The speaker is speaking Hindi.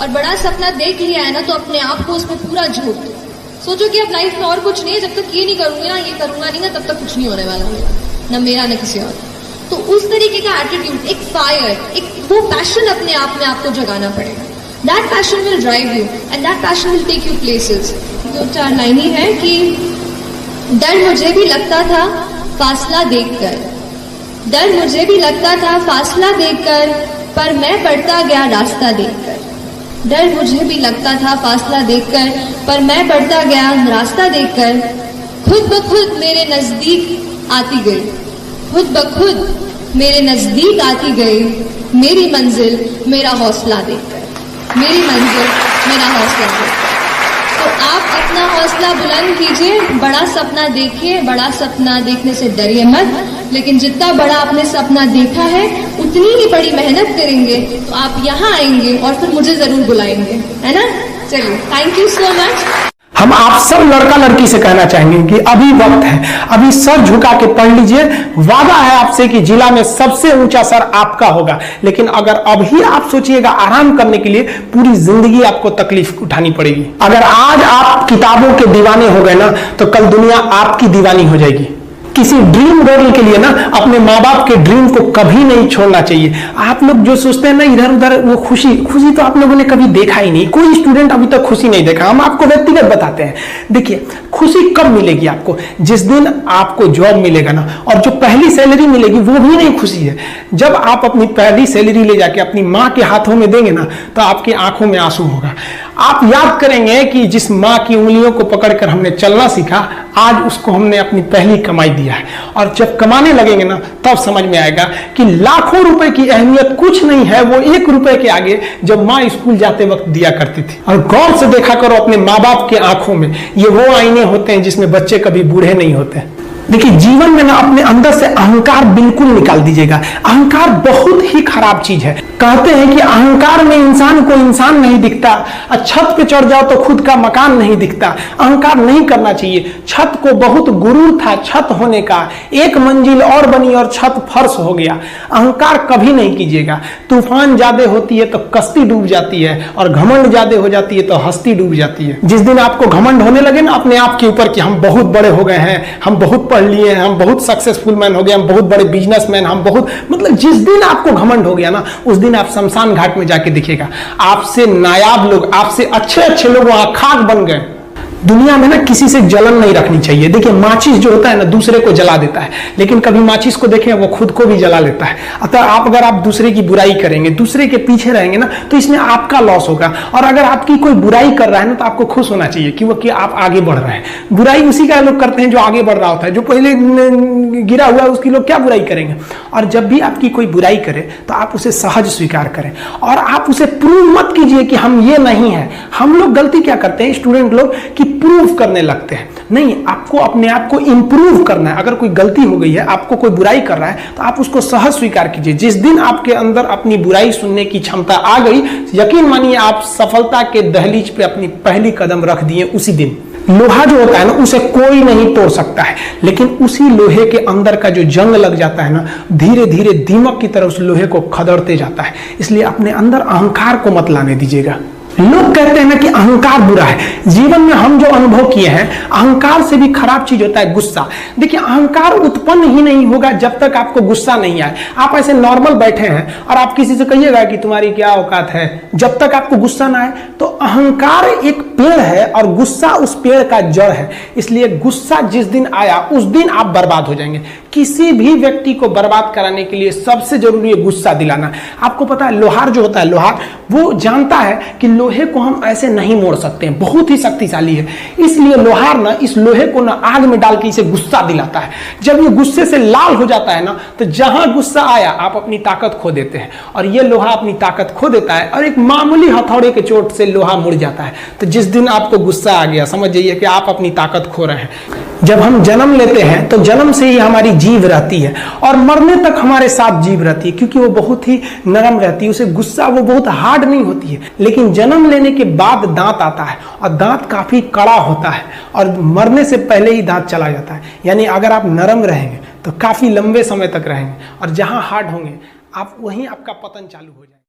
और बड़ा सपना देख लिया है ना तो अपने आप को उसमें पूरा झोंक दो। सोचो कि अब लाइफ में और कुछ नहीं है, जब तक ये नहीं करूंगी ना, ये करूंगा नहीं ना, तब तक कुछ नहीं होने वाला होगा, ना मेरा ना किसी और। तो उस तरीके का एटीट्यूड, एक फायर, एक वो पैशन अपने आप में आपको जगाना पड़ेगा। That passion will drive you and that passion will take you places. 2-4 line ही है कि डर मुझे भी लगता था फासला देखकर, डर मुझे भी लगता था फासला देखकर, पर मैं बढ़ता गया रास्ता देखकर। डर मुझे भी लगता था फासला देखकर, पर मैं बढ़ता गया रास्ता देखकर। खुद ब खुद मेरे नजदीक आती गई, खुद ब खुद मेरे नजदीक आती गई, मेरी मंजिल मेरा हौसला देखकर, मेरी मंजिल मेरा हौसला देखकर। तो आप अपना हौसला बुलंद कीजिए, बड़ा सपना देखिए, बड़ा सपना देखने से डरिए मत, लेकिन जितना बड़ा आपने सपना देखा है उतनी ही बड़ी मेहनत करेंगे तो आप यहाँ आएंगे और फिर मुझे जरूर बुलाएंगे, है ना। चलिए, थैंक यू सो मच। हम आप सब लड़का लड़की से कहना चाहेंगे कि अभी वक्त है, अभी सर झुका के पढ़ लीजिए। वादा है आपसे कि जिला में सबसे ऊंचा सर आपका होगा, लेकिन अगर अभी आप सोचिएगा आराम करने के लिए, पूरी जिंदगी आपको तकलीफ उठानी पड़ेगी। अगर आज आप किताबों के दीवाने हो गए ना, तो कल दुनिया आपकी दीवानी हो जाएगी। किसी ड्रीम गर्ल के लिए ना अपने माँ बाप के ड्रीम को कभी नहीं छोड़ना चाहिए। आप लोग जो सोचते हैं ना इधर उधर, वो खुशी तो आप लोगों ने कभी देखा ही नहीं। कोई स्टूडेंट अभी तक खुशी नहीं देखा। हम आपको व्यक्तिगत बताते हैं। देखिए, खुशी कब मिलेगी आपको? जिस दिन आपको जॉब मिलेगा ना, और जो पहली सैलरी मिलेगी वो भी नहीं खुशी है। जब आप अपनी पहली सैलरी ले जाके अपनी माँ के हाथों में देंगे ना, तो आपकी आंखों में आंसू होगा। आप याद करेंगे कि जिस माँ की उंगलियों को पकड़कर हमने चलना सीखा, आज उसको हमने अपनी पहली कमाई दिया है। और जब कमाने लगेंगे ना, तब समझ में आएगा कि लाखों रुपए की अहमियत कुछ नहीं है वो 1 रुपए के आगे, जब माँ स्कूल जाते वक्त दिया करती थी। और गौर से देखा करो अपने माँ बाप के आंखों में, ये वो आईने होते हैं जिसमें बच्चे कभी बूढ़े नहीं होते। देखिए, जीवन में ना अपने अंदर से अहंकार बिल्कुल निकाल दीजिएगा। अहंकार बहुत ही खराब चीज है। कहते हैं कि अहंकार में इंसान को इंसान नहीं दिखता, छत पे चढ़ जाओ तो खुद का मकान नहीं दिखता। अहंकार नहीं करना चाहिए। छत को बहुत गुरूर था छत होने का, 1 मंजिल और बनी और छत फर्श हो गया। अहंकार कभी नहीं कीजिएगा। तूफान ज्यादा होती है तो कश्ती डूब जाती है, और घमंड ज्यादा हो जाती है तो हस्ती डूब जाती है। जिस दिन आपको घमंड होने लगे ना अपने आप के ऊपर कि हम बहुत बड़े हो गए हैं, हम बहुत पढ़ लिए हैं, हम बहुत सक्सेसफुल मैन हो गए, हम बहुत बड़े बिजनेसमैन, हम बहुत, मतलब जिस दिन आपको घमंड हो गया ना, उस दिन आप शमशान घाट में जाके दिखेगा आपसे नायाब लोग, आपसे अच्छे लोग वहां खाक बन गए। दुनिया में ना किसी से जलन नहीं रखनी चाहिए। देखिए, माचिस जो होता है ना दूसरे को जला देता है, लेकिन कभी माचिस को देखें वो खुद को भी जला लेता है। अतः अगर आप दूसरे की बुराई करेंगे, दूसरे के पीछे रहेंगे ना, तो इसमें आपका लॉस होगा। और अगर आपकी कोई बुराई कर रहा है ना, तो आपको खुश होना चाहिए कि आप आगे बढ़ रहे हैं। बुराई उसी का लोग करते हैं जो आगे बढ़ रहा होता है। जो पहले गिरा हुआ है उसकी लोग क्या बुराई करेंगे। और जब भी आपकी कोई बुराई करे तो आप उसे सहज स्वीकार करें, और आप उसे प्रूव मत कीजिए कि हम ये नहीं है। हम लोग गलती क्या करते हैं स्टूडेंट लोग, कि प्रूव करने लगते हैं। नहीं, आपको अपने आप को इंप्रूव करना है। अगर कोई गलती हो गई है, आपको कोई बुराई कर रहा है, तो आप उसको सहज स्वीकार कीजिए। जिस दिन आपके अंदर अपनी बुराई सुनने की क्षमता आ गई, यकीन मानिए आप सफलता के दहलीज पे अपनी पहली कदम रख दिए उसी दिन। लोहा जो होता है ना, उसे कोई नहीं तोड़ सकता है, लेकिन उसी लोहे के अंदर का जो जंग लग जाता है ना, धीरे धीरे दीमक की तरह उस लोहे को खदड़ते जाता है। इसलिए अपने अंदर अहंकार को मत लाने दीजिएगा। लोग कहते हैं ना कि अहंकार बुरा है। जीवन में हम जो अनुभव किए हैं, अहंकार से भी खराब चीज होता है गुस्सा। देखिए, अहंकार उत्पन्न ही नहीं होगा जब तक आपको गुस्सा नहीं आए। आप ऐसे नॉर्मल बैठे हैं और आप किसी से कहिएगा कि तुम्हारी क्या औकात है, जब तक आपको गुस्सा ना आए। तो अहंकार एक पेड़ है और गुस्सा उस पेड़ का जड़ है। इसलिए गुस्सा जिस दिन आया उस दिन आप बर्बाद हो जाएंगे। किसी भी व्यक्ति को बर्बाद कराने के लिए सबसे जरूरी है गुस्सा दिलाना। आपको पता है, लोहार जो होता है, लोहार वो जानता है कि लोहे को हम ऐसे नहीं मोड़ सकते हैं, बहुत ही शक्तिशाली है। इसलिए लोहार ना इस लोहे को ना आग में डाल के इसे गुस्सा दिलाता है। जब ये गुस्से से लाल हो जाता है ना, तो जहां गुस्सा आया आप अपनी ताकत खो देते हैं, और ये लोहा अपनी ताकत खो देता है, और एक मामूली हथौड़े के चोट से लोहा मुड़ जाता है। तो जिस दिन आपको गुस्सा आ गया, समझ जाइए कि आप अपनी ताकत खो रहे हैं। जब हम जन्म लेते हैं तो जन्म से ही हमारी जीभ रहती है, और मरने तक हमारे साथ जीभ रहती है, क्योंकि वो बहुत ही नरम रहती है। उसे गुस्सा वो बहुत हार्ड नहीं होती है। लेकिन जन्म लेने के बाद दांत आता है, और दांत काफी कड़ा होता है, और मरने से पहले ही दांत चला जाता है। यानी अगर आप नरम रहेंगे तो काफी लंबे समय तक रहेंगे, और जहां हार्ड होंगे आप वहीं आपका पतन चालू हो जाएगा।